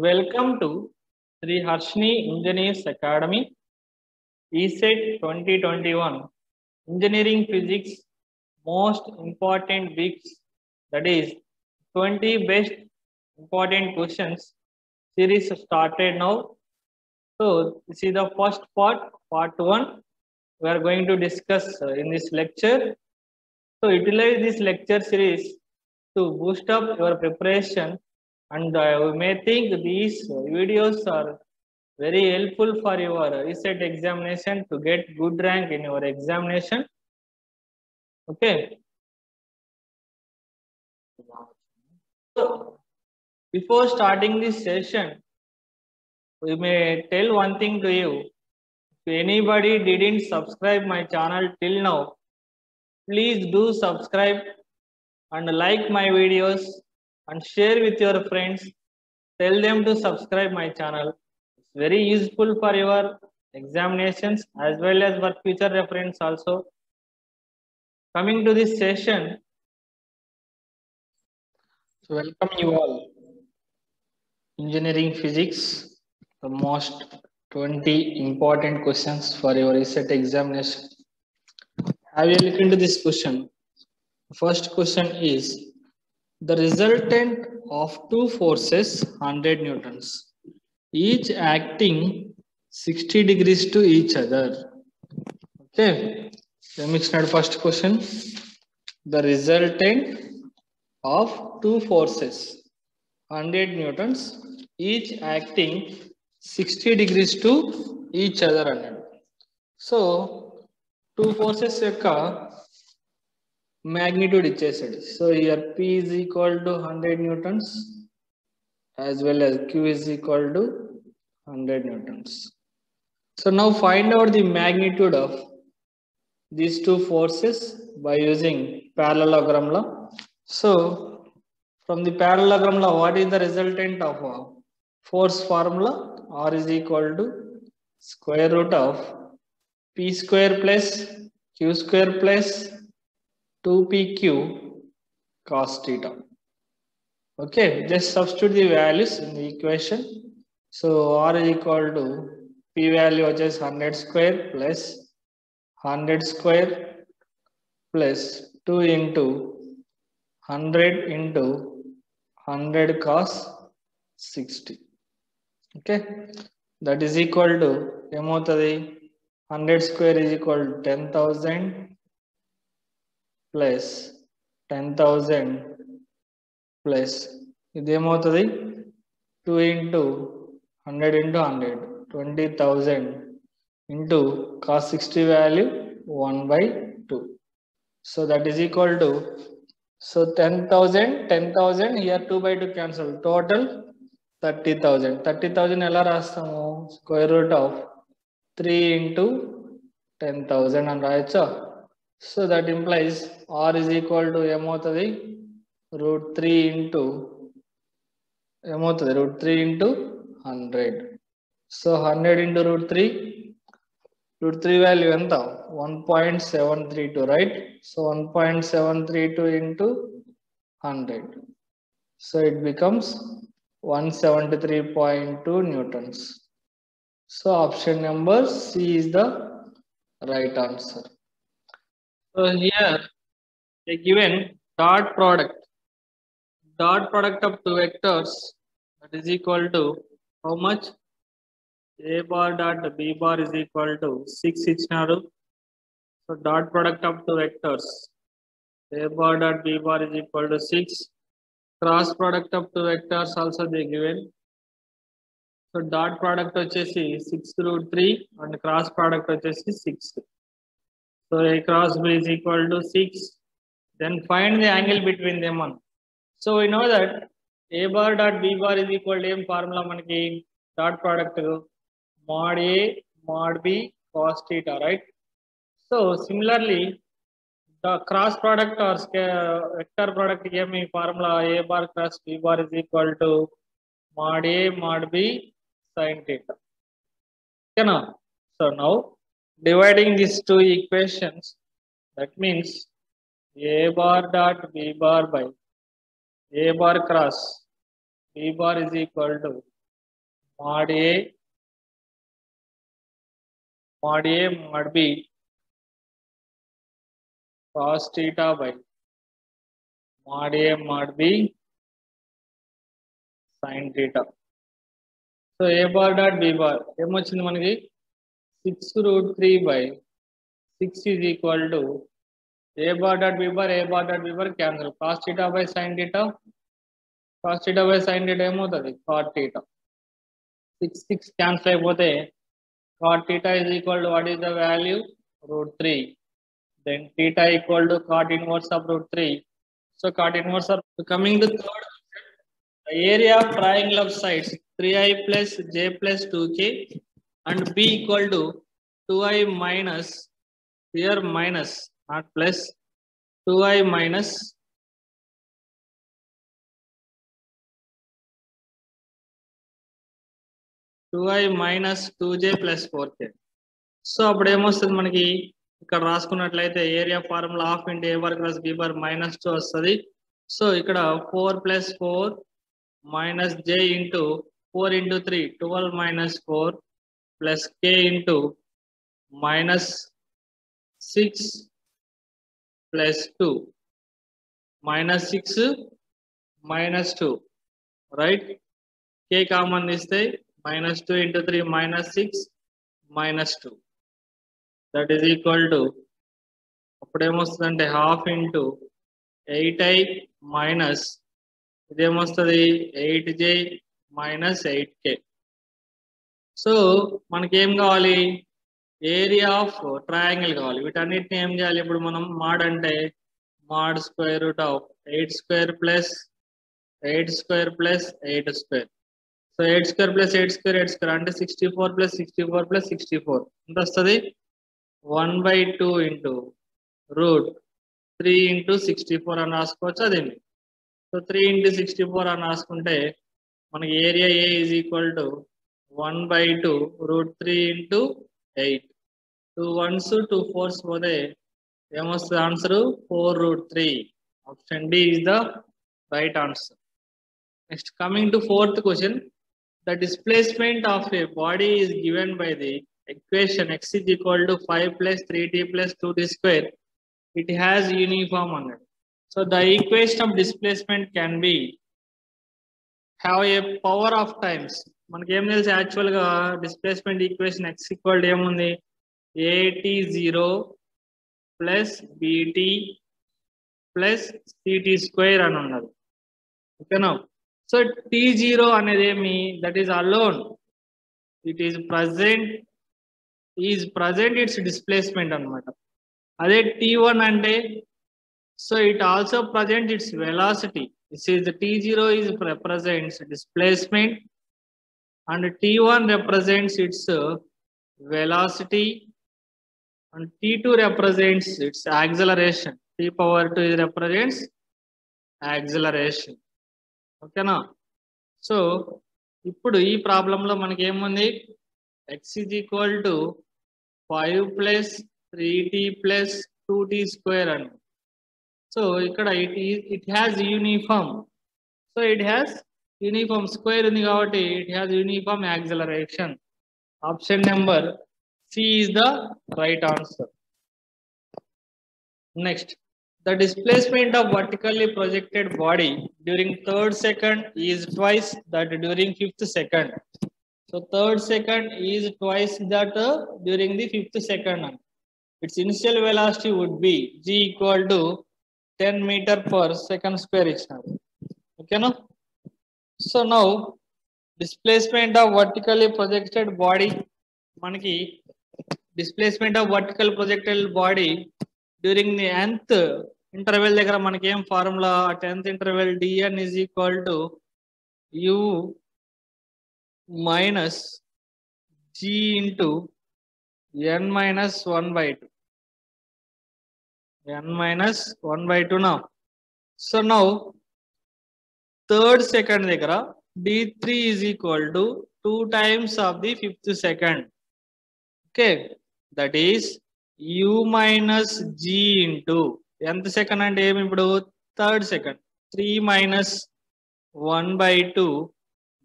Welcome to Sri Harshini Engineers Academy ESET 2021 Engineering Physics Most Important Weeks, that is 20 Best Important Questions series started now. So this is the first part 1. We are going to discuss in this lecture. So utilize this lecture series to boost up your preparation, and you may think these videos are very helpful for your ESET examination to get good rank in your examination. Okay. So before starting this session, we may tell one thing to you. If anybody didn't subscribe my channel till now, please do subscribe and like my videos and share with your friends. Tell them to subscribe my channel. It's very useful for your examinations as well as for future reference also. Coming to this session, so welcome you all. Engineering physics, the most 20 important questions for your ESET examination. Have a look into this question. First question is, the resultant of two forces 100 newtons, each acting 60 degrees to each other. Okay, let me start first question. The resultant of two forces 100 newtons, each acting 60 degrees to each other. So two forces యొక్క magnitude ఇచ్చేసాడు. So here P is equal to 100 newtons as well as Q is equal to 100 newtons. So now find out the magnitude of these two forces by using parallelogram law. So from the parallelogram law, what is the resultant of force formula? R is equal to square root of P square plus Q square plus 2PQ cos theta. Okay, just substitute the values in the equation. So R is equal to P value, which is 100 square plus 100 square plus 2 into 100 into 100 cos 60. Okay, that is equal to 100 square is equal to 10,000 plus 10,000 plus 2 into 100 into 100, 20,000 into cos 60 value 1 by 2. So that is equal to, so 10,000 here 2 by 2 cancel, total 30,000. 30,000 ఎలా రాస్తాము, square root of 3 into 10,000 అని రాయొచ్చా. So that implies R is equal to ఏమవుతుంది, root 3 into ఏమవుతుంది, root 3 into 100. So 100 into root 3 value ఎంత, 1.732, right? So 1.732 into 100. So it becomes 173.2 newtons. So option number C is the right answer. So here they given dot product of two vectors, that is equal to how much, A bar dot B bar is equal to 6 ఇచ్చినారు. So dot product of two vectors, A bar dot B bar is equal to 6. Cross product of two vectors also they given. So dot product వచ్చేసి 6 root 3 and cross product వచ్చేసి 6. So A cross B is equal to 6. Then find the angle between them on. So we know that A bar dot B bar is equal to formula మనకి dot product mod A mod B cos theta, right? So similarly the cross product or vector product ఏమి formula, A bar cross B bar is equal to mod A mod B sin theta. Okay, now so now dividing these two equations, that means A bar dot B bar by A bar cross B bar is equal to mod A mod B cos theta by mod A mod B sin theta. So A bar dot B bar ఏమొచ్చింది మనకి 6 root 3 by 6 is equal to A bar dot B bar cancel cos theta by sin theta ఏమవుతుంది cot theta 6 cancel అయిపోతే cot theta is equal to what is the value root 3, then theta equal to cot inverse of root 3. So cot inverse of coming to third, the area of triangle of sides 3i plus j plus 2k and b equal to 2i minus, here minus not plus, 2i minus 2j plus 4k. So అప్పుడు ఏమొస్తుంది మనకి ఇక్కడ రాసుకున్నట్లయితే area formula half into ఏ bar plus B bar -2 వస్తుంది. So ఇక్కడ 4 + 4 minus j into 4 into 3 12 minus 4 plus k into minus 6 plus 2 minus 6 minus 2, right? K common ఇస్తే minus 2 into 3 minus 6 minus 2, that is equal to అప్పుడేమొస్తుందంటే half into 8i minus ఇదేమొస్తుంది 8j minus 8k. So మనకి ఏం కావాలి area of triangle కావాలి. వీటన్నిటిని ఏం చేయాలి ఇప్పుడు మనం మాడ్ అంటే mod square root of 8 square plus 8 square plus 8 square. So 8 square plus 8 square 8 square అంటే 64 ప్లస్ 64 ప్లస్ 64 ఎంత వస్తుంది 1/2 ఇంటూ రూట్ 3 ఇంటూ 64 అని రాసుకోవచ్చు. అదేంటి సో 3 into 64 అని రాసుకుంటే మనకి area A is equal to 1/2 root 3 into 8. 2 1s 2 4s పోతే ఏమొస్తుంది answer 4 root 3. Option D is the right answer. Next coming to fourth question, the displacement of a body is given by the equation x is equal to 5 plus 3t plus 2t square. It has uniform అన్నాడు. So the equation of displacement can be have a power of times. మనకి ఏం తెలుసు actual గా displacement equation x equal to ఏముంది at0 plus bt plus ct square అని ఉన్నది. ఓకేనా? So t0 అనేది ఏమి that is alone, it is present its displacement అన్నమాట. అదే t1 అంటే so it also presents its velocity. This is the t0 is represents displacement and t1 represents its velocity and t2 represents its acceleration. T power 2 represents acceleration. Okay na? So ఇప్పుడు ఈ problem లో మనకి ఏముంది x is equal to 5 plus 3t plus 2t square అని. So ఇక్కడ it has uniform, so it has uniform square ఉంది కాబట్టి it has uniform acceleration. Option number C is the right answer. Next, the displacement of vertically projected body during third second is twice that during fifth second. So third second is twice that during the fifth second. Its initial velocity would be g equal to 10 meter per second square ఇచ్చినారు. ఓకేనా? So now displacement of vertically projected body, మనకి displacement of vertical projected body during the nth interval దగ్గర మనకి ఏం formula 10th interval dn is equal to u minus g into n minus 1/2. n minus 1/2 now. So now third second దగ్గర d3 is equal to 2 times of the fifth second. Okay, that is u minus g into nth second అంటే ఏమి ఇప్పుడు third second 3 minus 1/2,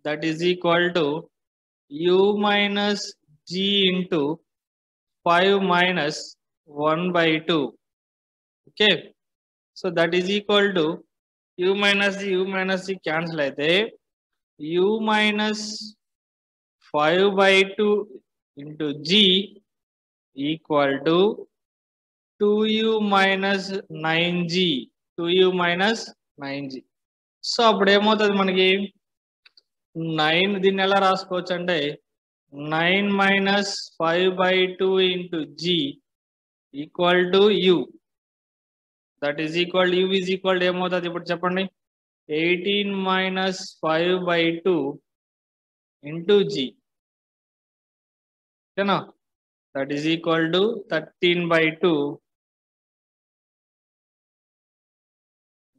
that is equal to u minus g into 5 minus 1 by 2. Okay, so that is equal to u minus g cancel అయితే u minus 5 by 2 into g equal to 2u minus 9g. 2u minus 9g. So అప్పుడు ఏమవుతుంది మనకి 9 దీన్ని ఎలా రాసుకోవచ్చు అంటే 9 minus 5 by 2 into g equal to u. That is equal to u is equal to ఏమవుతుంది ఇప్పుడు చెప్పండి 18 minus 5 by 2 into g. ఓకేనా, that is equal to 13 by 2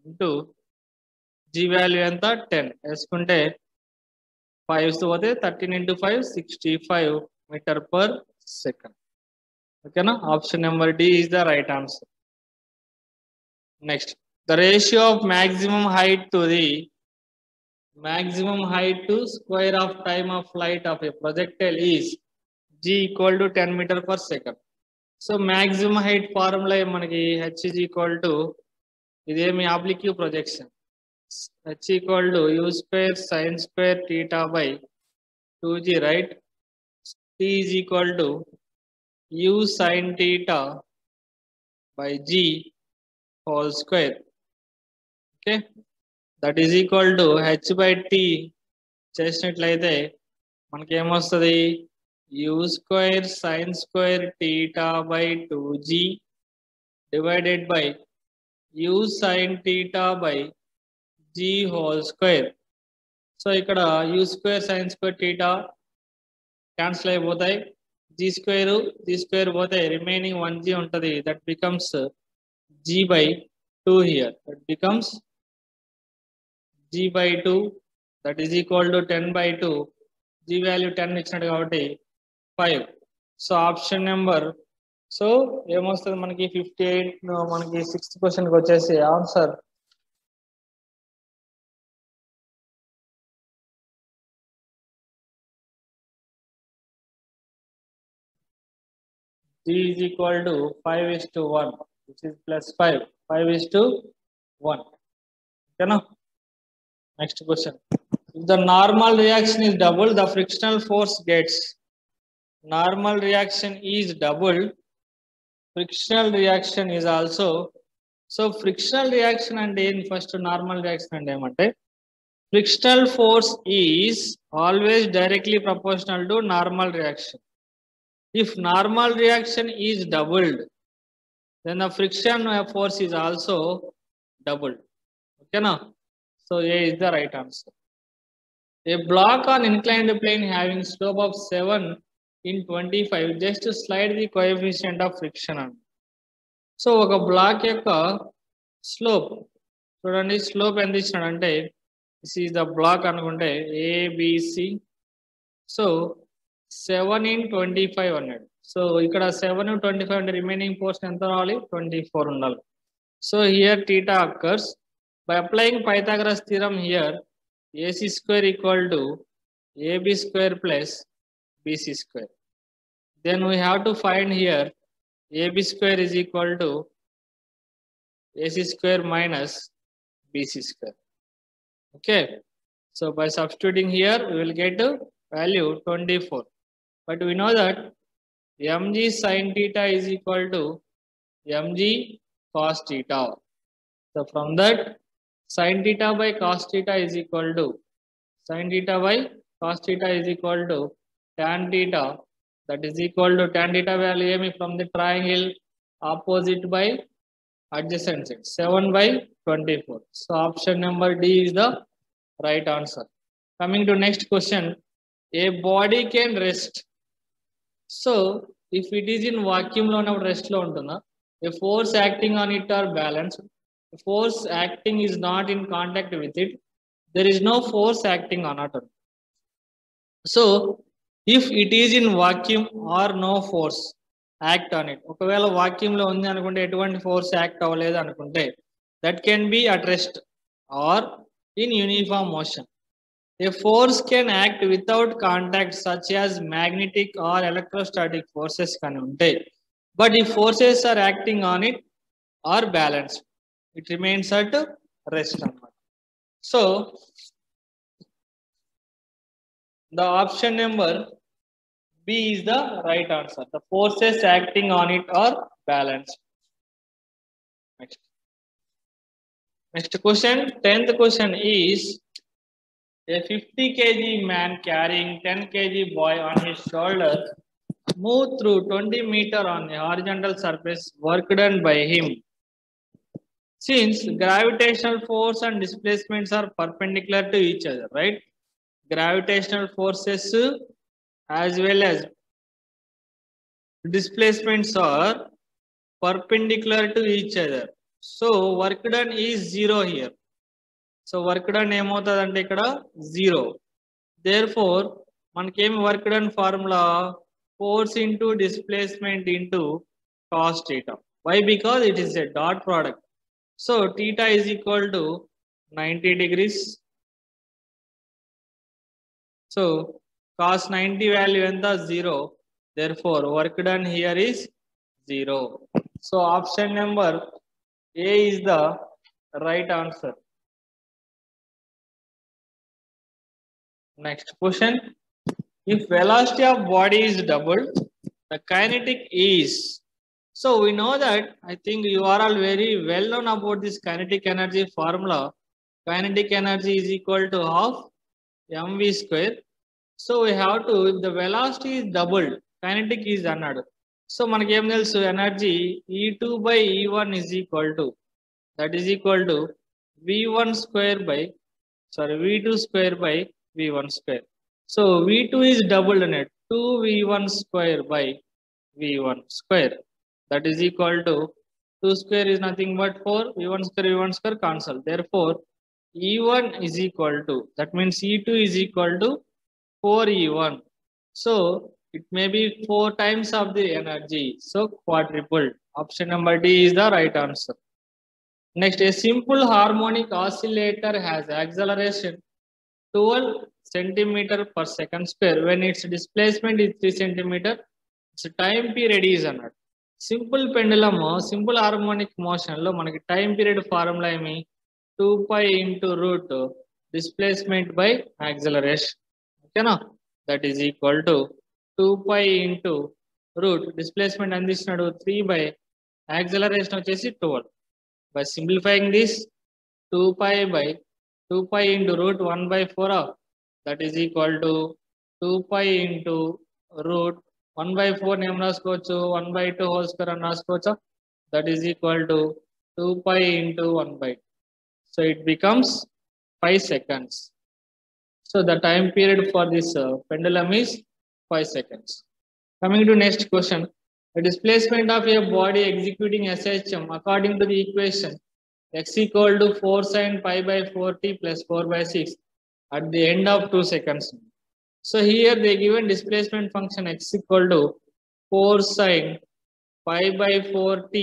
into g value ఎంత 10 వేసుకుంటే 5 పోతే 13 into 5 65 meter per second. ఓకేనా, option number D is the right answer. Next, the ratio of maximum height to square of time of flight of a projectile is g equal to 10 meter per second. So maximum height formula మనకి h is equal to ఇదేమి oblique projection h equal to u square sin square theta by 2g, right? T is equal to u sin theta by g whole square. Okay, that is equal to h by t చేసినట్లయితే మనకి ఏమొస్తుంది u square sin square theta by 2g divided by u sin theta by g whole square. So ఇక్కడ u square sin square theta cancel అయిపోతాయి, g square పోతే remaining 1g ఉంటుంది, that becomes g by 2 here. That becomes g by 2, that is equal to 10 by 2. G value 10 ఇచ్చినట్టు కాబట్టి 5. So option number so ఏమొస్తుంది మనకి 58 మనకి 6th question కి వచ్చేసి answer g is equal to 5:1, which is plus 5. 5:1. Okay, no? Next question. If the normal reaction is double, the frictional force gets. Normal reaction is double. Frictional reaction is also. So frictional reaction and first normal reaction and ఏమంటే frictional force is always directly proportional to normal reaction. If normal reaction is doubled, then the friction force is also doubled. Okay, now? So A is the right answer. A block on inclined plane having slope of 7 in 25, just to slide the coefficient of friction on. So oka block yokka slope chudandi, slope ఎంత ఇచ్చినాడంటే this is the block అనుకుంటే A B C. So 7 in 25 అన్నాడు. So ఇక్కడ 7 25 అంటే remaining portion ఎంత రావాలి 24 ఉండాలి. So here theta occurs by applying Pythagoras theorem. Here AC square equal to AB square plus BC square. Then we have to find here AB square is equal to AC square minus BC square. Okay, so by substituting here we will get the value 24. But we know that mg sin theta is equal to mg cos theta. So from that sin theta by cos theta is equal to tan theta, that is equal to tan theta value from the triangle opposite by adjacent side 7 by 24. So option number D is the right answer. Coming to next question, a body can rest. So if it is in vacuum lo unnappudu rest lo untunda, a force acting on it are balanced. The force acting is not in contact with it, there is no force acting on it. So if it is in vacuum or no force act on it, ఒకవేళ vacuum లో ఉంది అనుకుంటే ఎటువంటి force act అవ్వలేదు అనుకుంటే that can be at rest or in uniform motion. A force can act without contact, such as magnetic or electrostatic forces can unte. But if forces are acting on it or balanced, it remains at rest. So the option number B is the right answer. The forces acting on it are balanced. Next. Next question, 10th question is a 50 kg man carrying 10 kg boy on his shoulder moved through 20 meter on a horizontal surface work done by him. Since gravitational force and displacements are perpendicular to each other, right? Gravitational forces as well as displacements are perpendicular to each other. So work done is 0 here. So work done ఏమవుతుందంటే ఇక్కడ 0. Therefore మనకేం work done formula force into displacement into cos theta. Why? Because it is a dot product. So theta is equal to 90 degrees. So cos 90 value enta 0. Therefore work done here is 0. So option number A is the right answer. Next question. If velocity of body is doubled, the kinetic is. So we know that, I think you are all very well known about this kinetic energy formula. Kinetic energy is equal to half mv square. So we have to, if the velocity is doubled, kinetic is అన్నాడు. So మనకి ఏం తెలుసు, energy E2 by E1 is equal to, that is equal to V1 square by, sorry, V2 square by V1 square. So V2 is doubled in it, 2V1 square by V1 square. That is equal to 2 square is nothing but 4, V1 square cancel. Therefore E1 is equal to, that means E2 is equal to 4E1. So it may be 4 times of the energy. So quadrupled. Option number D is the right answer. Next, a simple harmonic oscillator has acceleration 12 centimeter per second square when its displacement is 3 centimeter. Its time period is అన్నాడు. Simple pendulum simple harmonic motion లో మనకి time period formula ఏమి 2 pi into root displacement by acceleration. ఓకేనా? That is equal to 2 pi into root displacement అందిస్తున్నాడు 3 by acceleration వచ్చేసి 12. By simplifying this, 2 pi by 2 pi into root 1 by 4, that is equal to 2 pi into root 1 by 4 name రాసుకోవచ్చు, 1 by 2 whole square అని రాసుకోవచ్చు. That is equal to 2 pi into 1 by 2. So it becomes 5 seconds. So the time period for this pendulum is 5 seconds. Coming to next question. The displacement of a body executing SHM according to the equation x equal to 4 sin pi by 4t plus 4 by 6 at the end of 2 seconds. So here they given displacement function x equal to 4 sin pi by 4t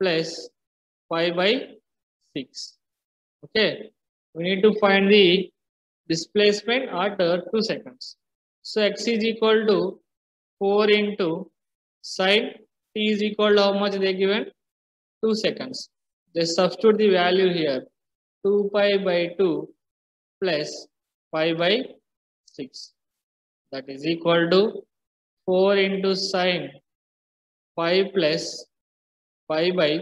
plus pi by 6. Okay, we need to find the displacement at 2 seconds. So x is equal to 4 into sin t is equal to how much they given? 2 seconds. They substitute the value here, 2 pi by 2 plus pi by 6. That is equal to 4 into sin pi plus pi by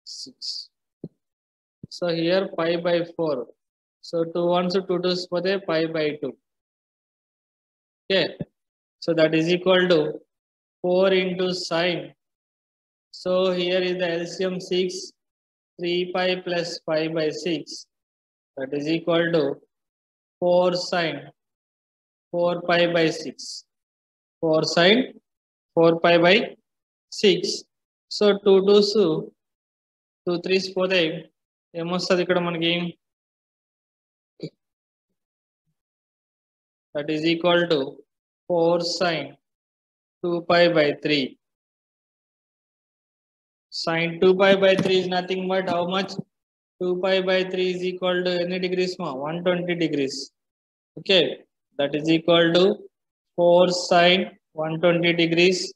6. So here pi by 4. So 2 ones 2 2s for the pi by 2. Okay. So that is equal to 4 into sin. So here is the LCM 6, 3 pi plus pi by 6. That is equal to 4 sin 4 pi by 6. 4 sin 4 pi by 6. So 2 2s 2 3s పోతే ఏమొస్తుంది ఇక్కడ మనకి? That is equal to 4 sin 2 pi by 3. Sin 2 pi by 3 is nothing but how much? 2 pi by 3 is equal to any degrees ma? 120 degrees. Okay, that is equal to 4 sine 120 degrees.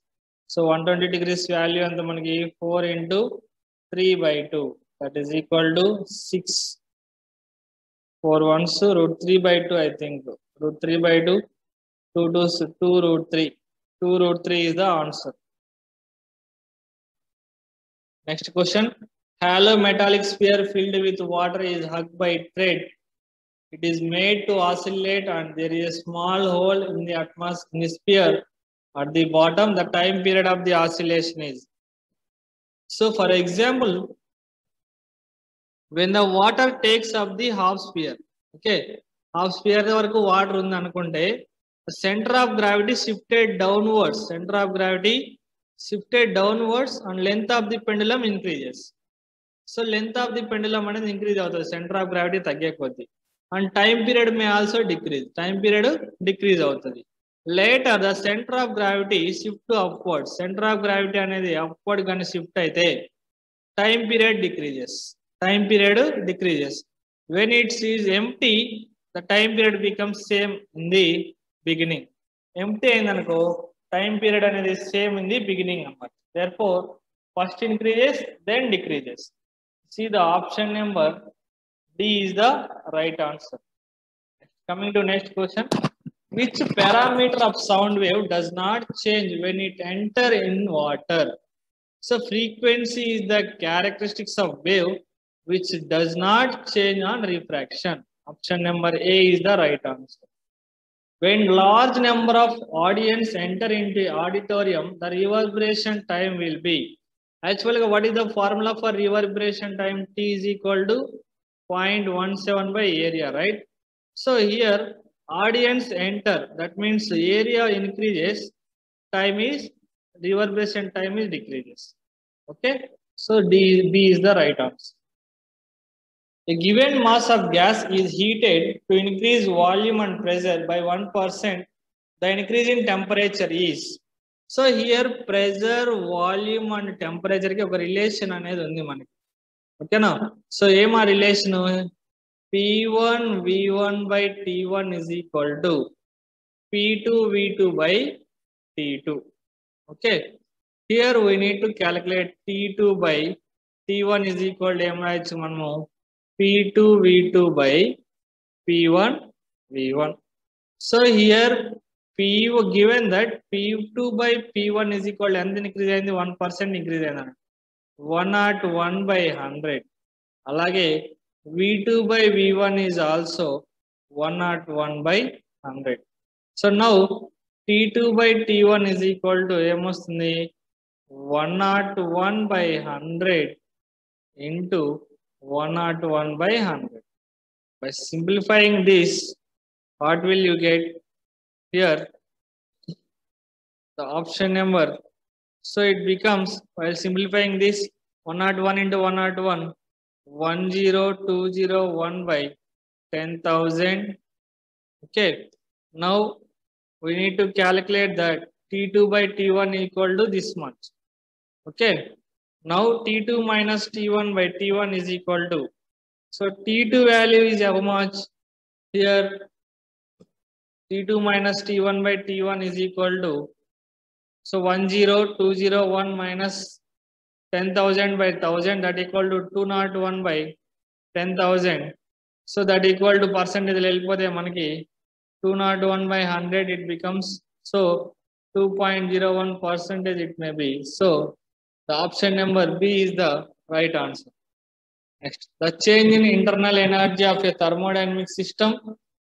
So 120 degrees value and the manaki 4 into 3 by 2. That is equal to 6. 4 ones root 3 by 2, I think. Root 3 by 2. 2 to 2 root 3. 2 root 3 is the answer. Next question. Hollow metallic sphere filled with water is hugged by thread. It is made to oscillate and there is a small hole in the atmosphere at the bottom. The time period of the oscillation is. So for example, when the water takes up the half sphere, okay, half sphere varaku water undi anukunte, the center of gravity shifted downwards. Center of gravity shifted downwards and length of the pendulum increases. So length of the pendulum అనేది increase అవుతుంది, center of gravity తగ్గే కొద్దీ. And time period may also decrease. Time period decrease అవుతుంది. Later the center of gravity shift to upward. Center of gravity అనేది upward గాని shift అయితే time period decreases. Time period decreases. When it is empty, the time period becomes same in the beginning. Empty అయిందనుకో time period అనేది same in the beginning అన్నమాట. Therefore first increases then decreases. See the option number D is the right answer. Coming to next question. Which parameter of sound wave does not change when it enter in water? So frequency is the characteristics of wave which does not change on refraction. Option number A is the right answer. When large number of audience enter into auditorium, the reverberation time will be. Actually, what is the formula for reverberation time? T is equal to 0.17 by area, right? So here audience enter, that means area increases, time is reverberation time is decreases. Okay, so B is the right answer. A given mass of gas is heated to increase volume and pressure by 1%. The increase in temperature is. So here pressure, volume and temperature ki oka relation anedi undi manaki. Okay na? So ema relation P1 V1 by T1 is equal to P2 V2 by T2. Okay. Here we need to calculate T2 by T1 is equal to manamu P2 V2 by P1 V1. So here P given that P2 by P1 is equal to ఎంత increase అయింది 1% increase అయింది 101 by 100. అలాగే V2 by V1 is also 101 by 100. So now T2 by T1 is equal to ఏమొస్తుంది 101 by 100 into 101 by 100. By simplifying this, what will you get here? The option number. So it becomes, while simplifying this, 101 into 101, 10201 by 10,000. Okay. Now we need to calculate that T2 by T1 equal to this much. Okay. Now T2 minus T1 by T1 is equal to. So T2 value is how much? Here T2 minus T1 by T1 is equal to. So 10201 minus 10,000 by 1000, that equal to 201 by 10,000. So that equal to percentage వెళ్ళిపోతే మనకి 201 by 100 it becomes, so 2.01% it may be. So the option number B is the right answer. Next, the change in internal energy of a thermodynamic system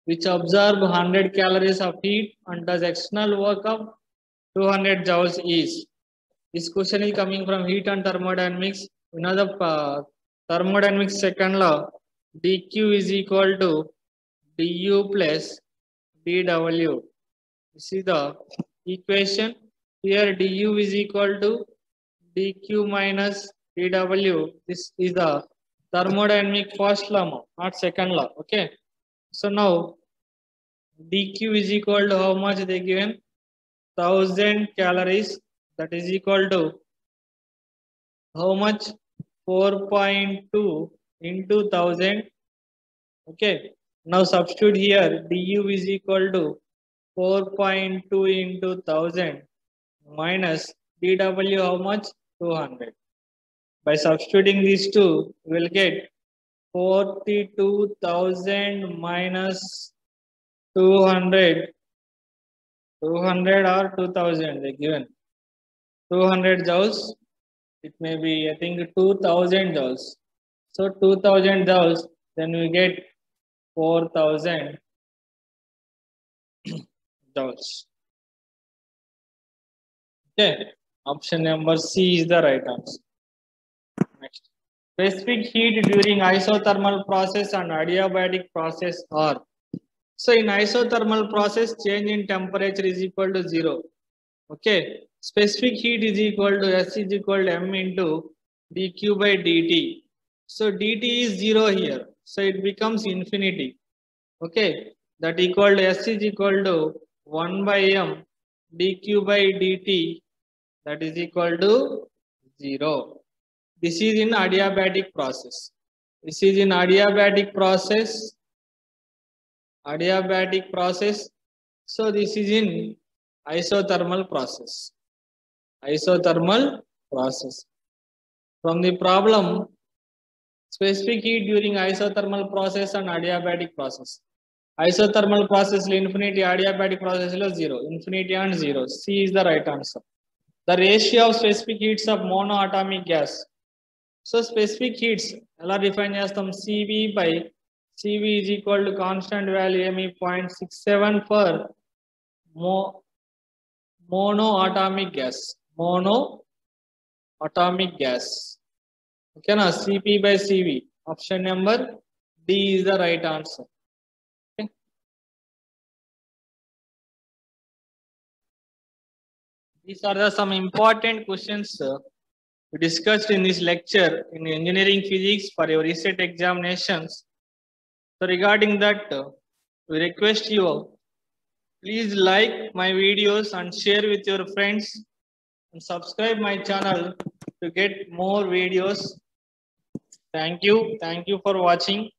which absorb 100 calories of heat and does external work of 200 joules is. This question is coming from heat and thermodynamics. You know the thermodynamics second law, dq is equal to du plus dw. This is the equation. Here du is equal to dq minus dw. This is the thermodynamic first law, not second law. Okay. So now dq is equal to how much they given? 1000 calories. That is equal to how much? 4.2 into 1000. Okay. Now substitute here, du is equal to 4.2 into 1000 minus dw how much? 200. By substituting these two, we will get 42,000 minus 200. 200 or 2000 they given. 200 joules. It may be, I think, 2000 joules. So 2000 joules, then we get 4000 joules. Okay, option number C is the right answer. Next. Specific heat during isothermal process and adiabatic process are. So in isothermal process, change in temperature is equal to 0. Okay. Specific heat is equal to S is equal to M into dq by dt. So dt is 0 here. So it becomes infinity. Okay. That equal to S is equal to 1 by M dq by dt, that is equal to 0. This is in adiabatic process. This is in adiabatic process. Adiabatic process. So this is in isothermal process. Isothermal process. From the problem, specific heat during isothermal process and adiabatic process. Isothermal process is infinity, adiabatic process is 0. Infinity and 0. C is the right answer. The ratio of specific heats of monoatomic gas. So specific heats, ఎలా define చేస్తాం? CV by CV is equal to constant value ME 0.67 for monoatomic gas. Monoatomic gas. Okay, na? CP by CV. Option number D is the right answer. Okay. These are some important questions we discussed in this lecture in engineering physics for your reset examinations. So regarding that, we request you, please like my videos and share with your friends and subscribe my channel to get more videos. Thank you for watching.